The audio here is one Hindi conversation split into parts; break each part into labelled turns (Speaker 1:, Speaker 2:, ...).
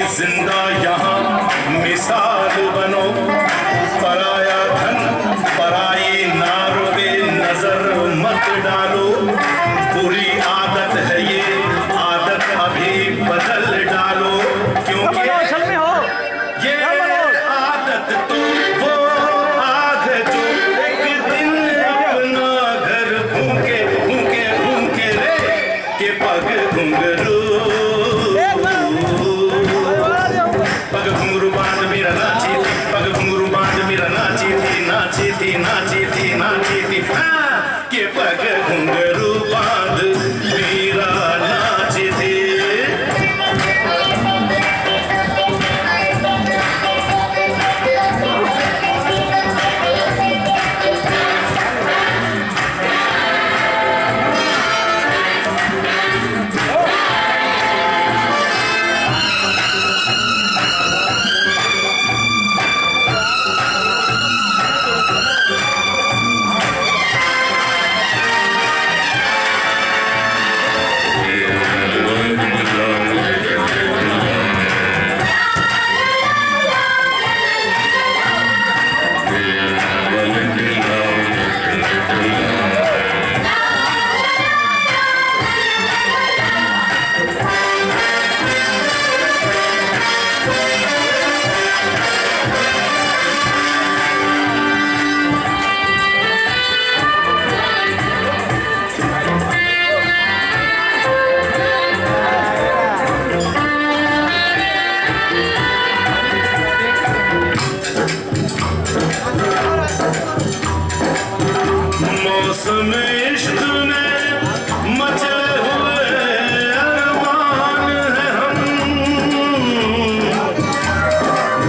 Speaker 1: जिंदा यहाँ मिसाल बनो। पराया धन पराई नार पे नजर मत डालो। बुरी आदत है ये, आदत अभी बदल डालो, क्योंकि ये आदत तो वो आग है जो एक दिन अपना घर भूखे भूखे भूखे रे के पग घुंघरू। पग घुंघरू बांध मेरा नाची थी, पग घुंघरू बांध मेरा नाची थी, नाची थी नाची थी नाची थी के पग घुंघरू बांध मेरा नाची थी। मौसम इश्क में मचे हुए अरमान है हम।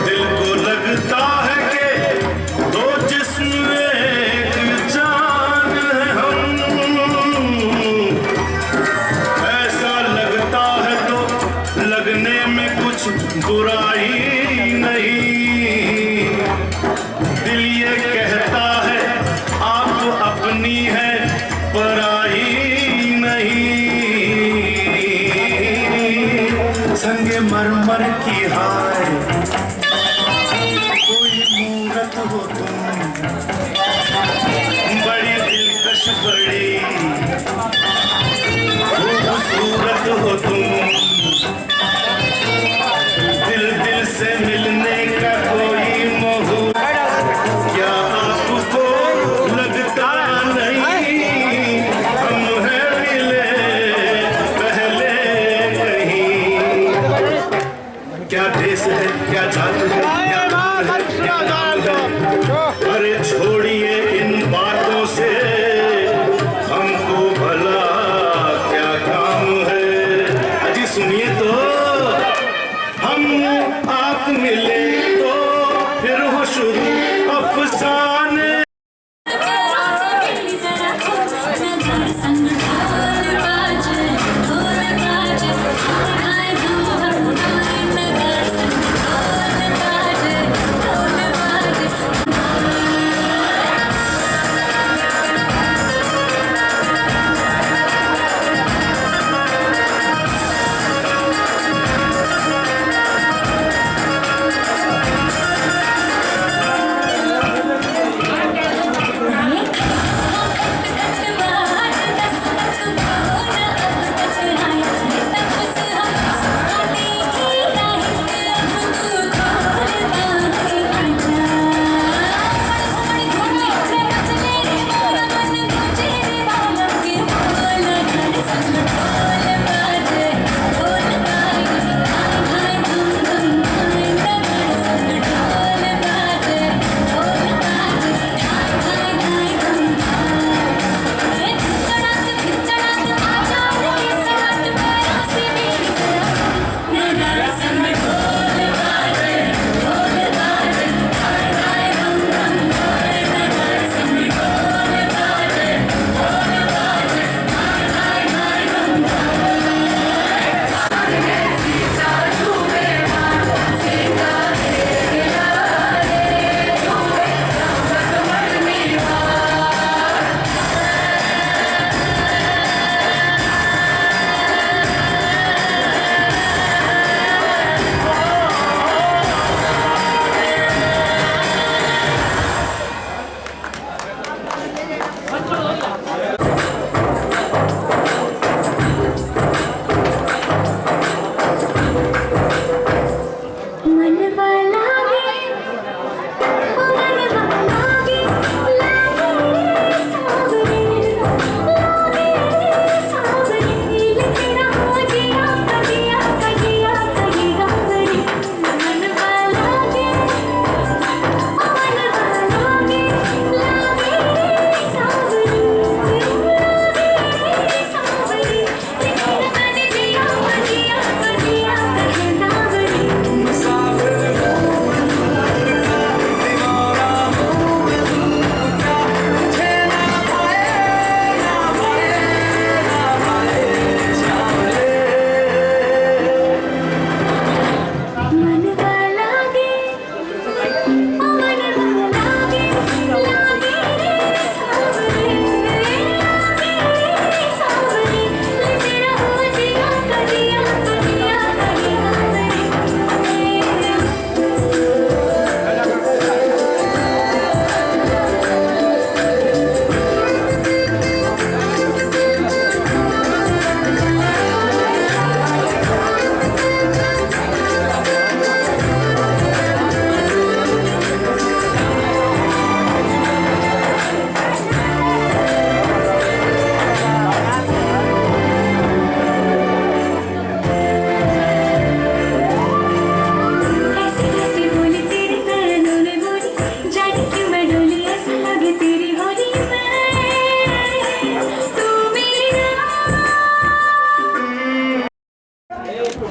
Speaker 1: दिल को लगता है कि दो जिस्म एक जान है हम। ऐसा लगता है तो लगने में कुछ बुराई नहीं। दिल ये कहता है आप अपनी है पराई नहीं। संगे मरमर की हाय कोई मूरत हो तुम, बड़ी दिलकश बड़ी खूबसूरत हो तुम। दिल दिल से मिलने का कोई मोह क्या आपको लगता नहीं? हम हैं मिले पहले कहीं। क्या देश है क्या जात है क्या नाम है क्या नाम है। अरे छोड़िए इन बातों से, हमको भला क्या काम है। अजी सुनिए तो, हम आप मिले तो फिर हो शुरू अफसाने।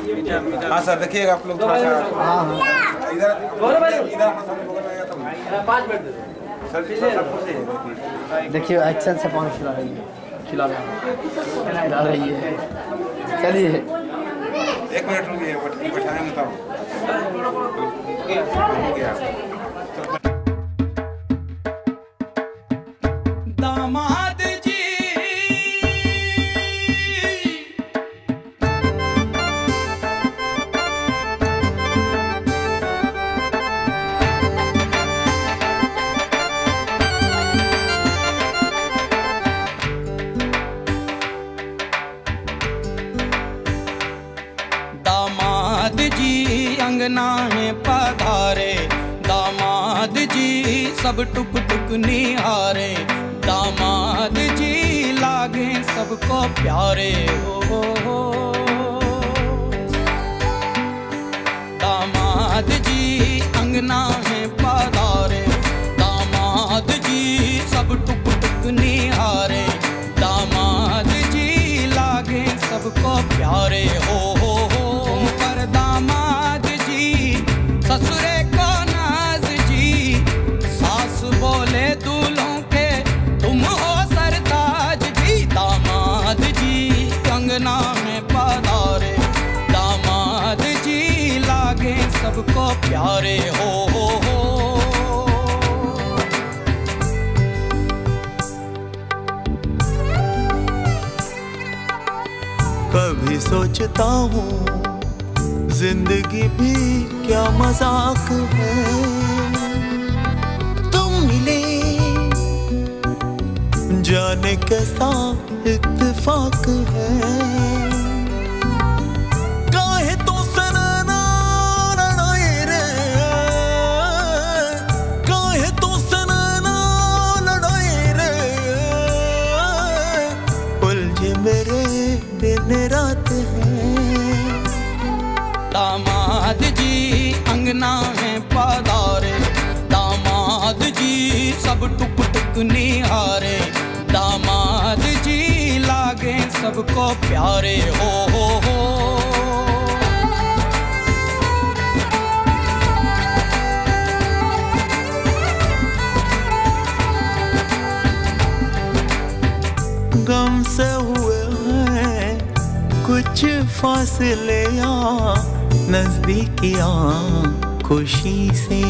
Speaker 2: हाँ सर देखिएगा आप लोग थोड़ा सा इधर इधर
Speaker 3: देखिए एक्शन से पानी खिला रही है। चलिए
Speaker 2: 1 मिनट रुकिए बैठाने में बताओ।
Speaker 4: दामाद जी दामाद जी अंगना में पधारे, दामाद जी सब टुक टुक निहारे, दामाद जी लागे सबको प्यारे हो। दामाद जी अंगना में पधारे, दामाद जी सब टुक टुक निहारे, दामाद जी लागे सबको प्यारे हो। पर दामाद जी ससुरे को नाज जी, सास बोले दूल्हों के तुम हो सरताज जी। दामाद जी कंगना में पधारे, दामाद जी लागे सबको प्यारे हो।
Speaker 5: कभी सोचता हूँ जिंदगी भी क्या मजाक है, तुम मिले जाने कैसा इत्तेफाक है। काहे तो सनना लड़ाए रे, काहे तो सनना लड़ाए रे, उलझे मेरे दिन रात है।
Speaker 4: दामाद जी अंगना में पधारे, दामाद जी सब टुक टुक निहारे, दामाद जी लागे सबको प्यारे हो।
Speaker 5: गम से हुए हैं कुछ फासले या नजदीकियां, खुशी से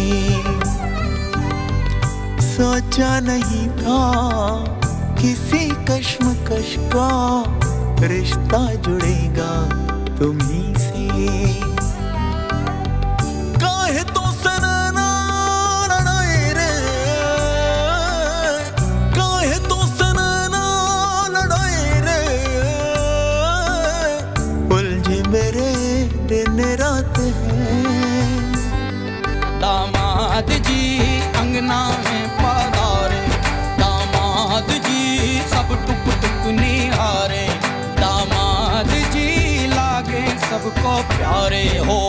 Speaker 5: सोचा नहीं था किसी कश्मकश का रिश्ता जुड़ेगा तुम्ही से। काहे तो सनना लड़ाए रे, काहे तो सनना लड़ाए रे, उलझे मेरे दिन रात है।
Speaker 4: दामाद जी अंगना में पधारे, दामाद जी सब टुक टुक निहारे, दामाद जी लागे सबको प्यारे हो।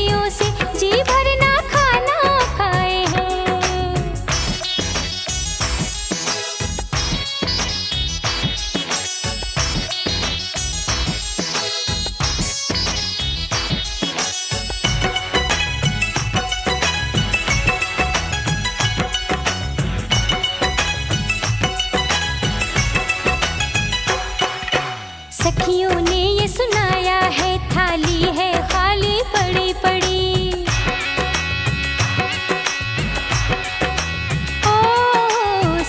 Speaker 6: सखियों से जी भरना खाना खाए हैं। सखियों ने ये सुनाया है थाली है खाली पड़ी पड़ी। ओ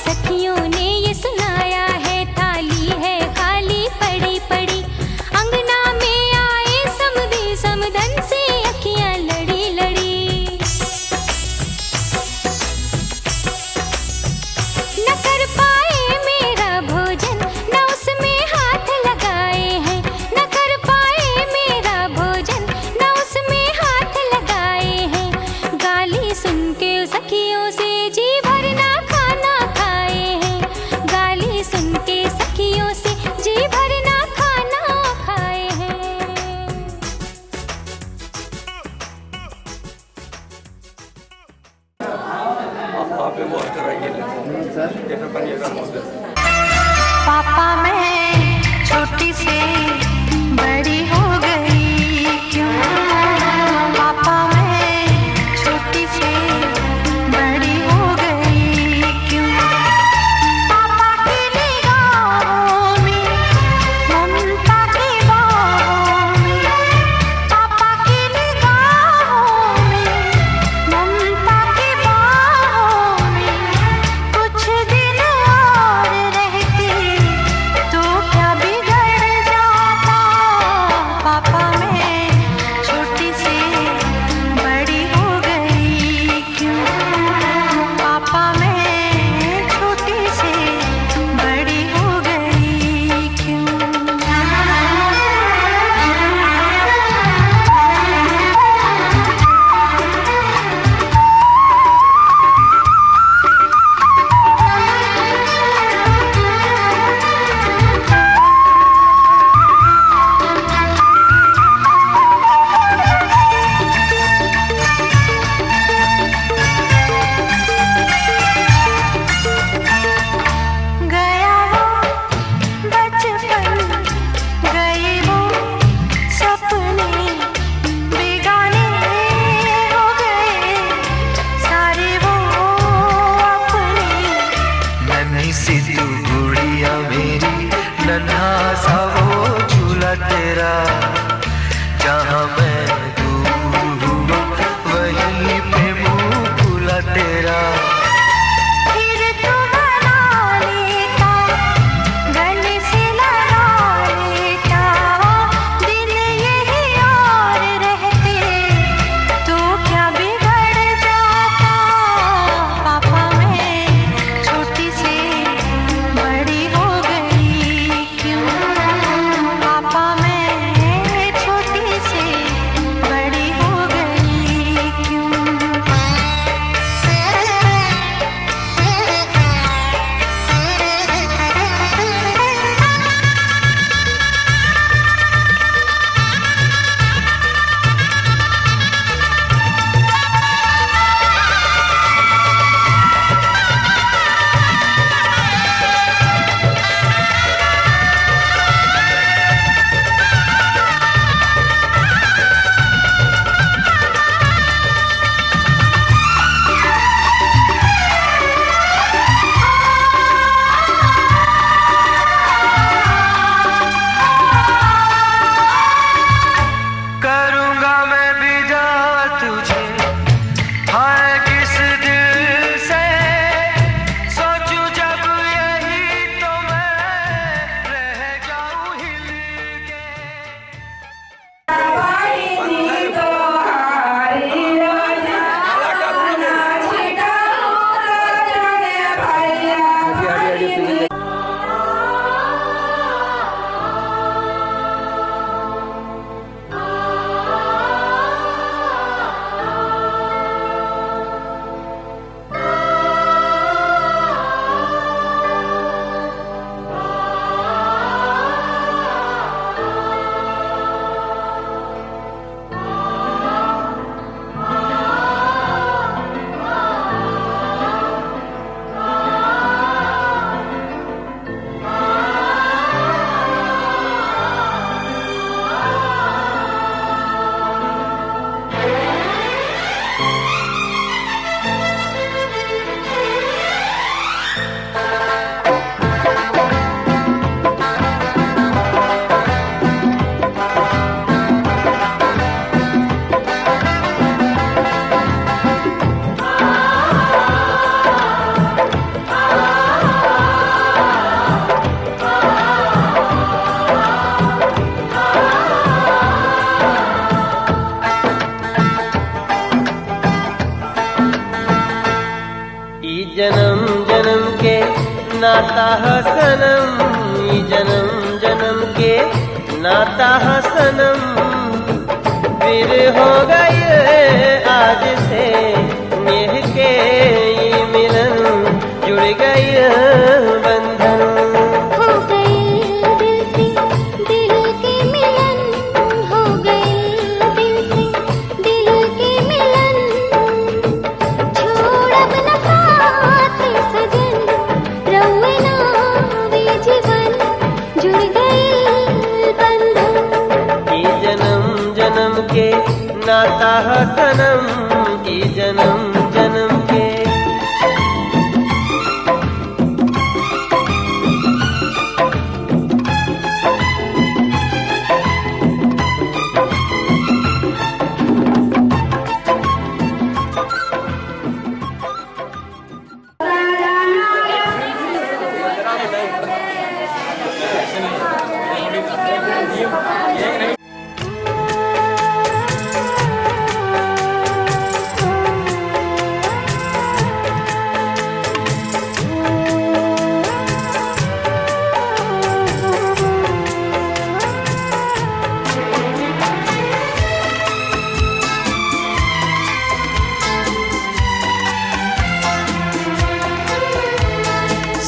Speaker 6: सखियों ने ये सुनाया है थाली है खाली पड़ी पड़ी। अंगना में आए समधी समधन से अखियां लड़ी लड़ी। न कर पाए मेरा भोजन न उसमें हाथ लगाए हैं। न कर पाए मेरा भोजन न उसमें हाथ लगाए हैं। गाली सुन के सखियों से जी भरना खाना खाए हैं। गाली सुन के सखियों से जी भरना खाना खाए हैं।
Speaker 7: पापा मैं छोटी से बड़ी हो गई क्यों। पापा मैं छोटी से बड़ी हो गई क्यों। पापा की निगाहों में ममता की बाहों में। पापा की निगाहों में ममता की बाहों में। कुछ दिन और रहते तो क्या बिगड़ जाता।
Speaker 8: नाता है सनम, ये जन्म जन्म के नाता है सनम। फिर हो गई आज से नेह के ये मिलन, जुड़ गई बंधन।
Speaker 6: हो गई दिल से दिल के मिलन, हो गई दिल से दिल के मिलन। छोड़ अब न साथ सजन, रहुए ना वे जीवन, जुड़ गई बंधन।
Speaker 8: ये जन्म जन्म के नाता है सनम, ये जन्म जन्म के।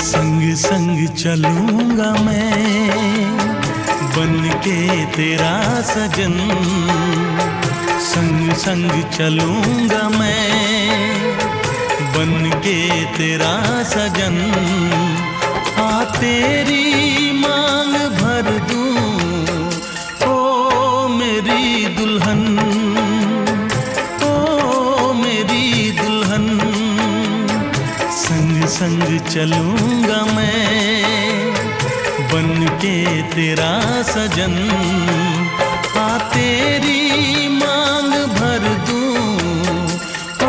Speaker 5: संग संग चलूंगा मैं बन के तेरा सजन, संग संग चलूंगा मैं बन के तेरा सजन। आ तेरी मांग भर दूं ओ मेरी दुल्हन, ओ मेरी दुल्हन। संग संग चलूंगा मैं बन के तेरा सजन। आ तेरी मांग भर दूं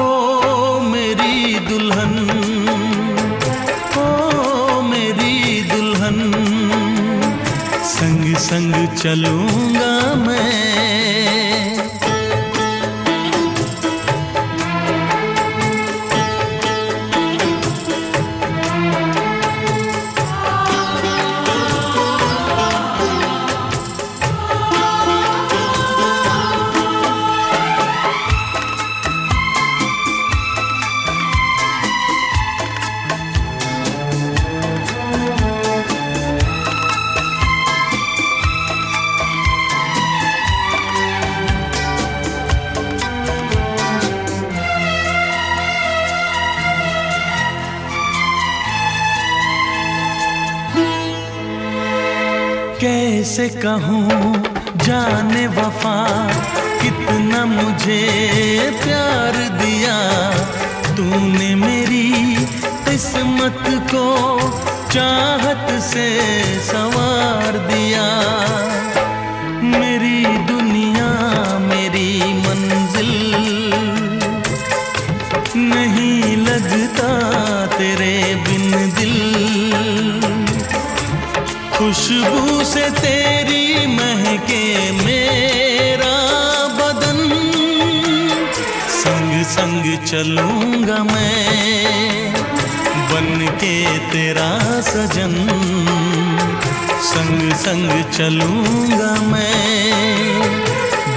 Speaker 5: ओ मेरी दुल्हन, ओ मेरी दुल्हन। संग संग चलूंगा मैं। कैसे कहूँ जाने वफा कितना मुझे प्यार दिया तूने, मेरी किस्मत को चाहत से संवार दिया। मेरी दुनिया मेरी मंजिल नहीं लगता तेरे बिन दिल। खुशबू से तेरी महके मेरा बदन। संग संग चलूंगा मैं बन के तेरा सजन, संग संग चलूंगा मैं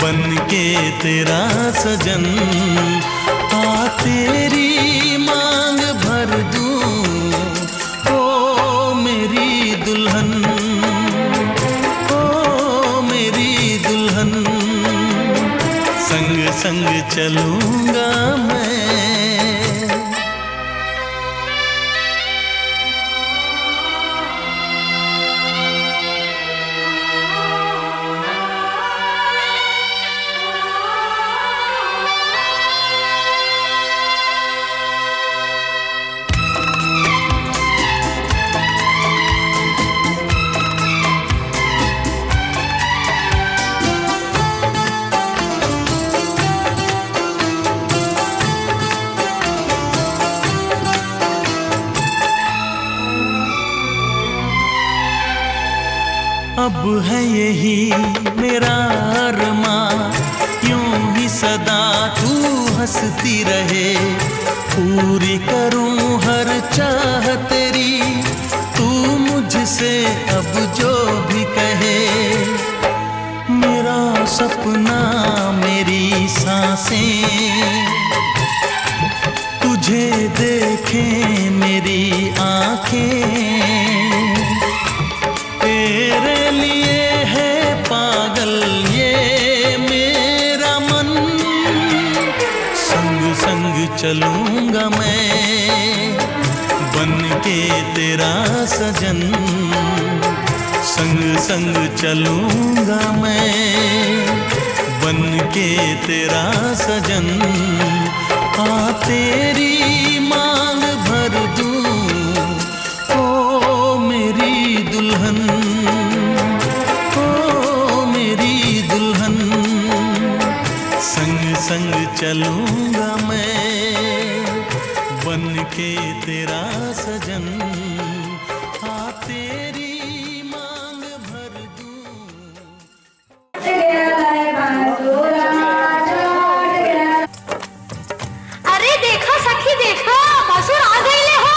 Speaker 5: बन के तेरा सजन। आ तेरी मांग भर दूं ओ मेरी दुल्हन, ओ मेरी दुल्हन। संग संग चलूंगा मैं। अब है यही मेरा अरमां, यूं ही सदा तू हंसती रहे। पूरी करूं हर चाह तेरी, से अब जो भी कहे, मेरा सपना मेरी सांसें तुझे देखें मेरी आंखें, तेरे लिए है पागल ये मेरा मन। संग संग चलूंगा मैं बन के तेरा सजन, संग संग चलूंगा मैं बन के तेरा सजन। आ तेरी मांग भर दूं ओ मेरी दुल्हन, ओ मेरी दुल्हन। संग संग चलूंगा मैं बन के तेरा सजन। आ तेरी मांग भर दूं।
Speaker 6: अरे देखो सखी देखो, भसुर आ गईले हो।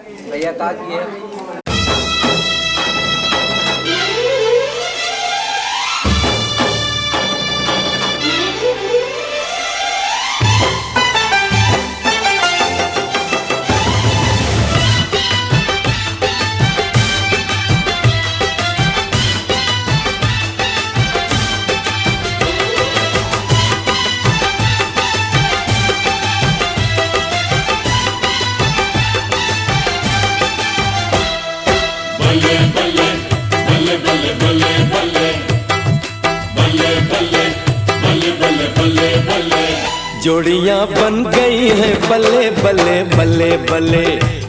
Speaker 3: भैया का किए
Speaker 8: जोड़ियां बन गई हैं बल्ले बल्ले बल्ले बल्ले,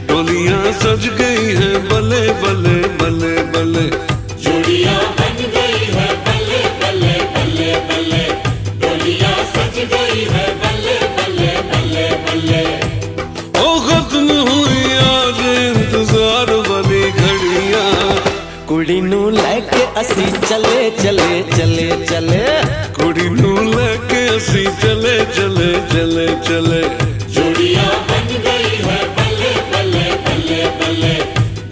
Speaker 5: डोलियां सज गई हैं बल्ले बल्ले बल्ले बल्ले।
Speaker 1: जोड़ियां बन गई है बल्ले बल्ले बल्ले बल्ले, डोलियां सज गई है बल्ले बल्ले बल्ले बल्ले।
Speaker 5: ओ खत्म हुई आज इंतजार वाली घड़ियां,
Speaker 8: कुड़ी नू लेके असी चले चले चले चले,
Speaker 5: कुड़ी नू लेके असी चले चले चले चले।
Speaker 1: जोड़ियां बन गई है बल्ले बल्ले बल्ले बल्ले,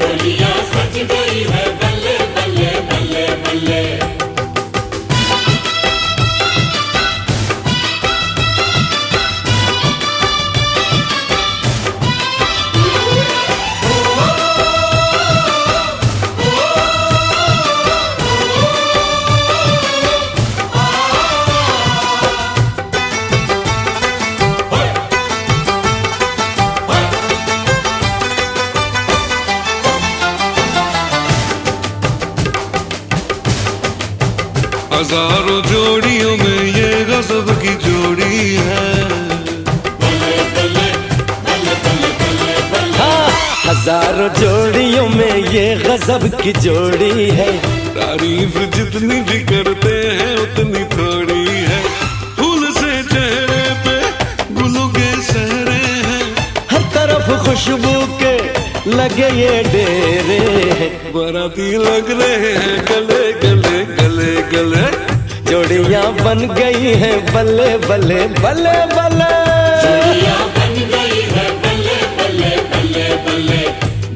Speaker 1: डोलियां सज गई है बल्ले बल्ले बल्ले बल्ले।
Speaker 5: हजारों जोड़ियों में ये गजब की जोड़ी है,
Speaker 8: हाँ हजारों जोड़ियों में ये गजब की जोड़ी है।
Speaker 5: तारीफ जितनी भी करते हैं उतनी थोड़ी है, फूल से चेहरे पे गुलों के सहरे हैं,
Speaker 8: हर तरफ खुशबू के लगे ये डेरे हैं,
Speaker 5: बाराती लग रहे हैं गले गले गले गले।
Speaker 8: जोड़ियां बन गई हैं बल्ले बल्ले बल्ले बल्ले।
Speaker 1: जोड़ियां बन गई है बल्ले बल्ले बल्ले बल्ले,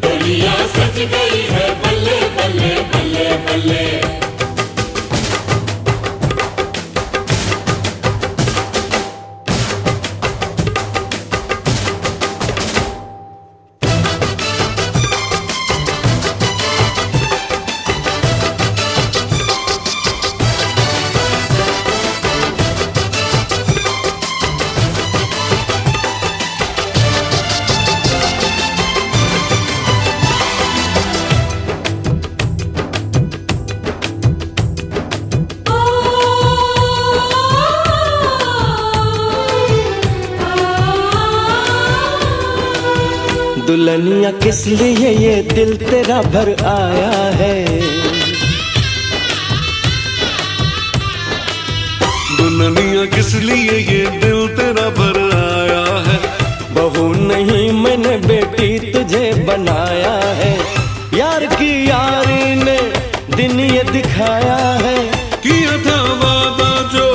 Speaker 1: डोलियां सज गई है बल्ले बल्ले बल्ले बल्ले।
Speaker 8: दुल्हनिया किस लिए ये दिल तेरा भर आया है,
Speaker 5: दुल्हनिया किस लिए ये दिल तेरा भर आया है।
Speaker 8: बहू नहीं मैंने बेटी तुझे बनाया है, यार की यारी ने दिन ये दिखाया है,
Speaker 5: किया था वादा जो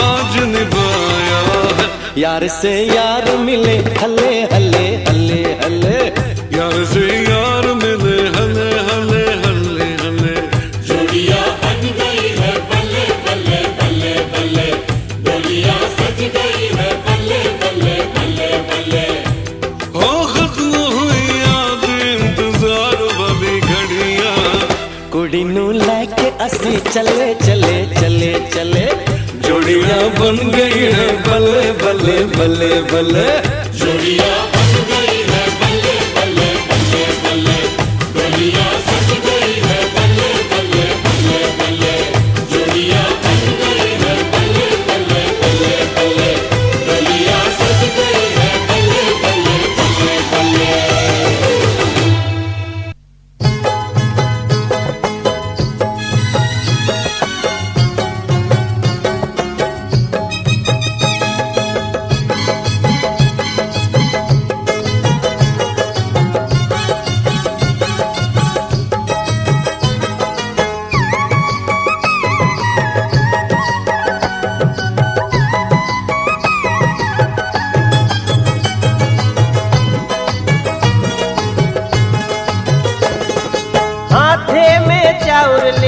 Speaker 5: आज निभाया है।
Speaker 8: यार से यार मिले हले हले हले हले,
Speaker 5: यार से यार मिले हले हले हले हले।
Speaker 1: जोड़ियां बन गई है बल्ले बल्ले बल्ले बल्ले, डोलियां सज गई है बल्ले बल्ले बल्ले बल्ले।
Speaker 5: हो खत्म हुई आज इंतजार वाली घड़ियां,
Speaker 8: कुड़ी नू लेके असी चले चले चले चले, जोड़ियां बन गई है बल्ले बल्ले बल्ले बल्ले।
Speaker 1: जोड़ियां बन गई है बल्ले बल्ले बल्ले बल्ले, डोलियां सज गई है बल्ले बल्ले बल्ले बल्ले। जोड़ियां बन गई है बल्ले बल्ले बल्ले बल्ले, डोलियां सज गई है बल्ले बल्ले बल्ले बल्ले।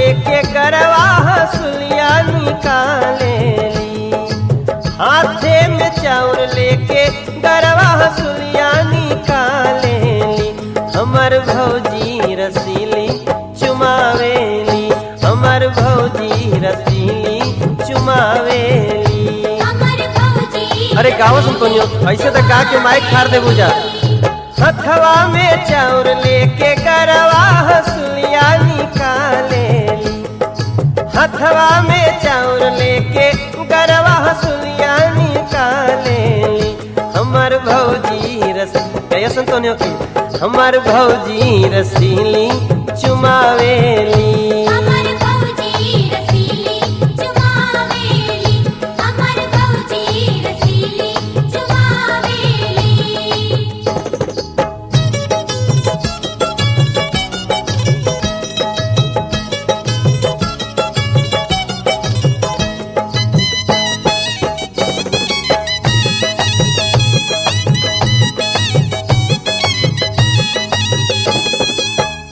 Speaker 9: लेके गरवा हसुलिया निकालेली, हाथे में चाउर लेके गरवा हसुलिया निकालेली। हमर भौजी रसीली चुमावेली, हमर भौजी रसीली चुमावेली। अरे गाँव सुन तो ऐसे तो गा के माइक खार दे बुझा। हथवा में चाउर लेके गरवा हसुलिया निकालेली, हथवा में चाउर लेके गरवा हसुलिया निकालेली। हमर भौजी रसीली तो की, हमर भौजी रसीली चुमावेली।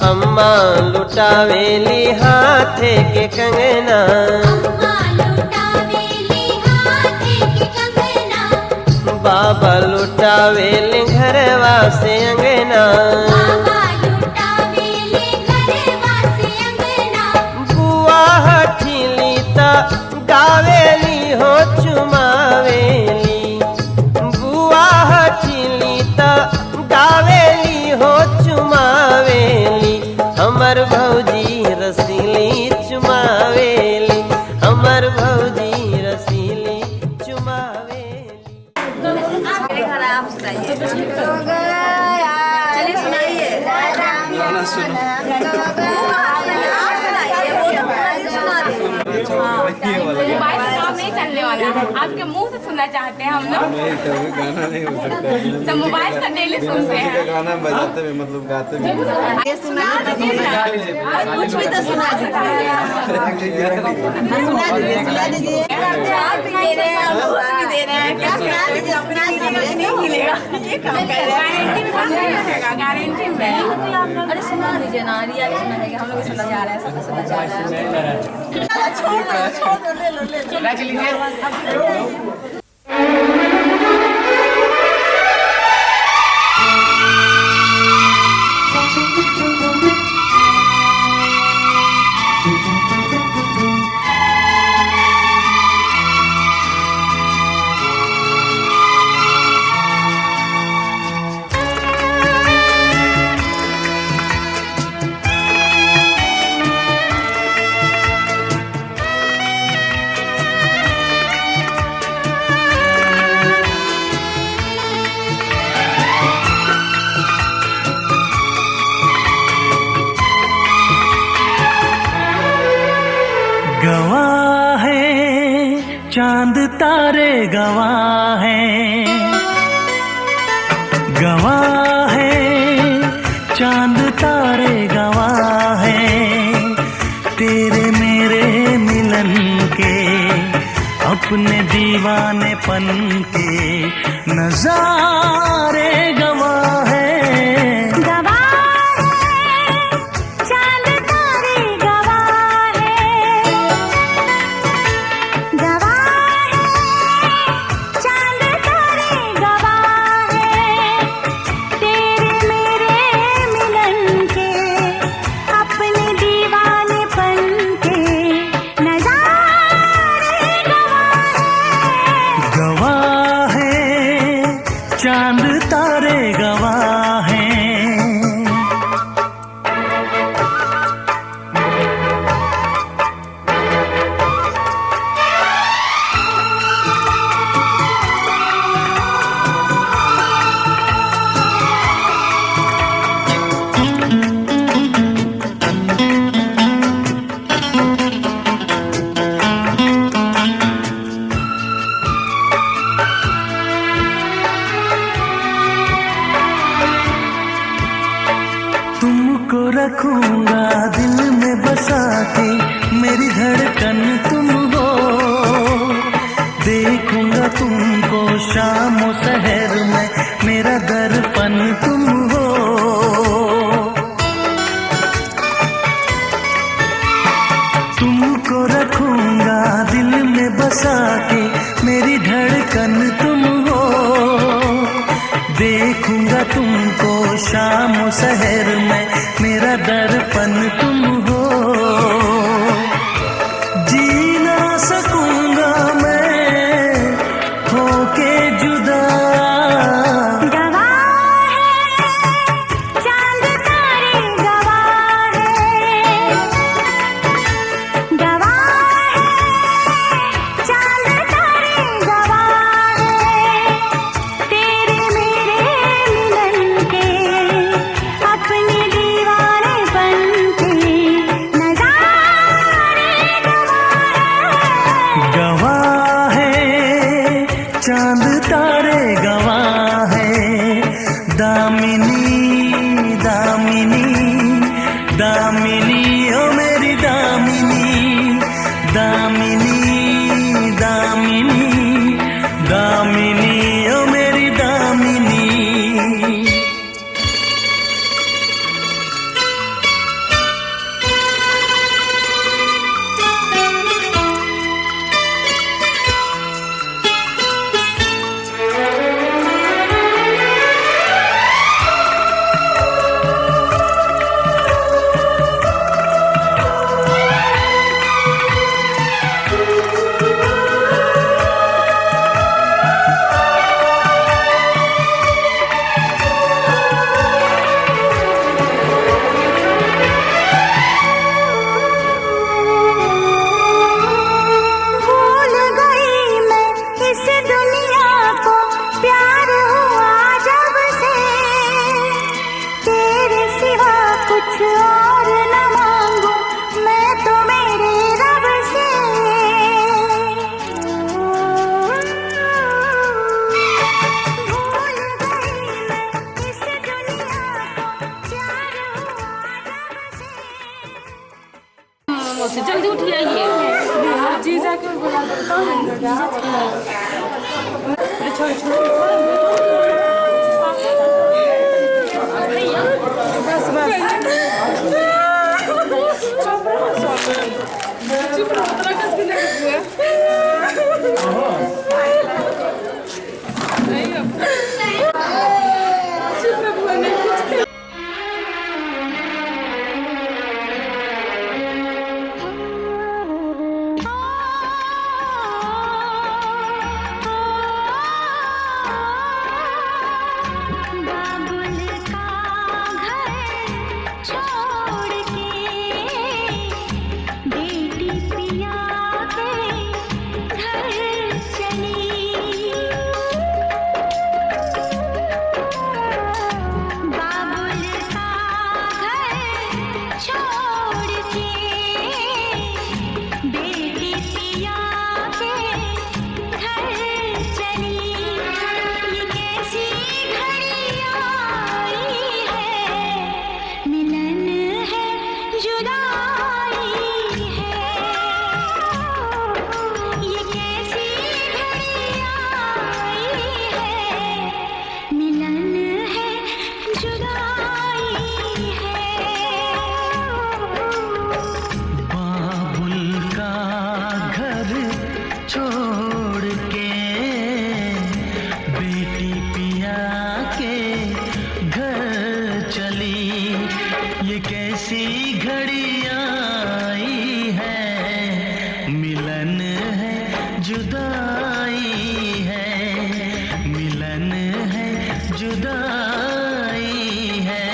Speaker 9: अम्मा लुटावेली हाथे के कंगना, बाबा लुटावेली घरवा से अंगना। बुआ हठीली ता गावेली हो चुमावेली, बुआ हठीली ता गावेली हो चुमावेली। हमर भौजी रसीली चुमावेली, हमर भौजी रसीली चुमावेली।
Speaker 10: चलिए सुनाइए गाना सुनो।
Speaker 11: मोबाइल से काम नहीं चलने वाला है, आपके मुंह से सुनना चाहते हैं हम लोग।
Speaker 2: गाना नहीं हो सकता,
Speaker 11: तो मोबाइल से डेली सुनते हैं।
Speaker 2: गाना बजाते में मतलब गाते में
Speaker 10: कुछ भी तो सुना
Speaker 11: गारंटी में।
Speaker 10: अरे सुना दीजिए ना, रिया भी सुना देगा, हम लोग भी सुना जा रहे हैं, सब सुना जा रहा है। छोड़ दो ले लो।
Speaker 12: गवाह है चांद तारे, गवाह है, गवाह है चांद तारे, गवाह है तेरे मेरे मिलन के, अपने दीवानेपन के नजारे, गवाह है। चांद तारे गवाह हैं। तुमको रखूंगा दिल में बसा के, मेरी धड़कन तुम हो, देखूंगा तुमको शाम और शहर में, मेरा दर्पण तुम हो।
Speaker 7: कुछ और न मांगू मैं तो मेरे रब से। भूल गई मैं इस दुनिया को, प्यार हुआ रब से।
Speaker 11: जल्दी उठ जाइए।
Speaker 10: जीजा को बुला देता हूँ।
Speaker 7: बाबुल का घर छोड़ के बेटी पिया के घर चली। बाबुल का घर छोड़ के बेटी पिया के घर चली। ये कैसी घड़ी आई है, मिलन है जुदाई है। ये कैसी घड़ी आई है, मिलन है जुदाई है।
Speaker 12: बाबुल का घर छोड़ के बेटी पिया के घर चली। ये कैसी घड़ी आई है, मिलन है जुदाई है, मिलन है जुदाई है।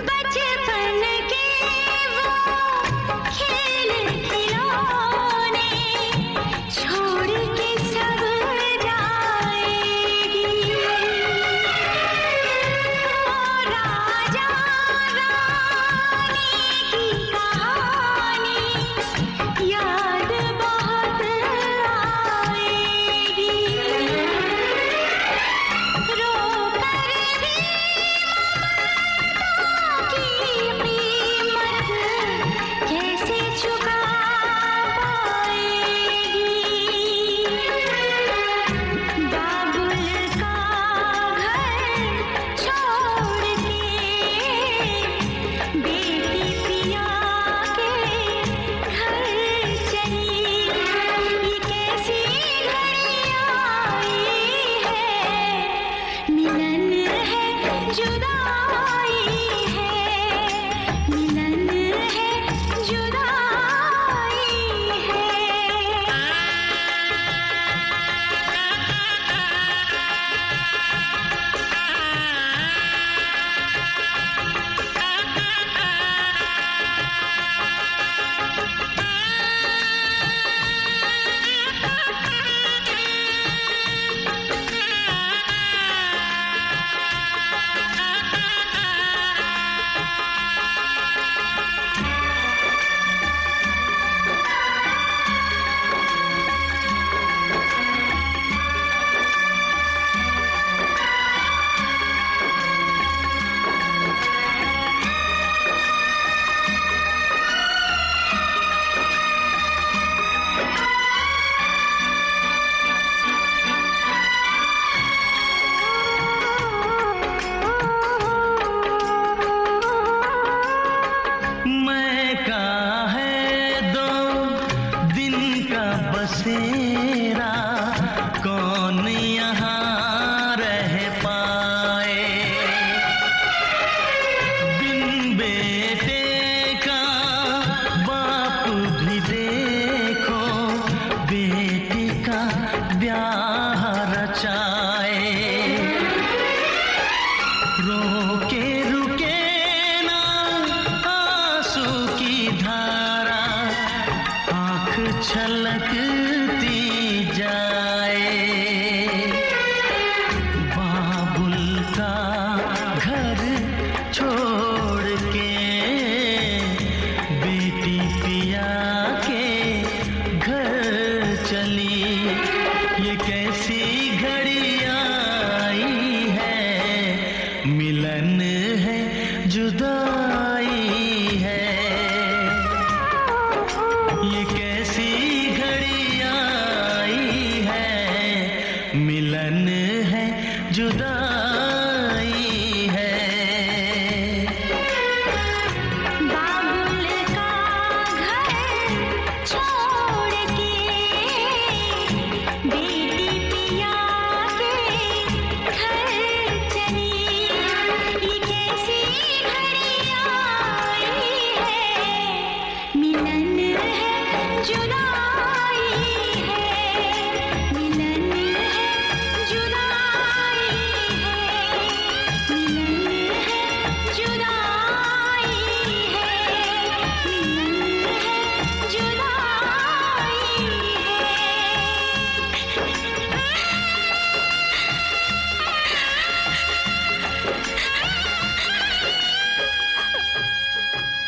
Speaker 7: बचपन के वो खेल खिलौने छोड़ के सब जाएगी। वो राजा रानी की कहानी याद बहुत आएगी। रो कर भी की कीमत कैसे चुका पाएगी। बाबुल का घर छोड़ के बेटी पिया के घर चली। ये कैसी घड़ी आई है, मिलन है जुदाई है, मिलन है जुदाई है।
Speaker 12: मैं कहाँ है दो दिन का बसेरा, कौन यहाँ रह पाए। बिन बेटे का बाप भी दे छलकती जाए। बाबुल का घर छोड़ के बेटी पिया के घर चली, ये कैसी घड़ी आई है, मिलन है जुदाई है। ये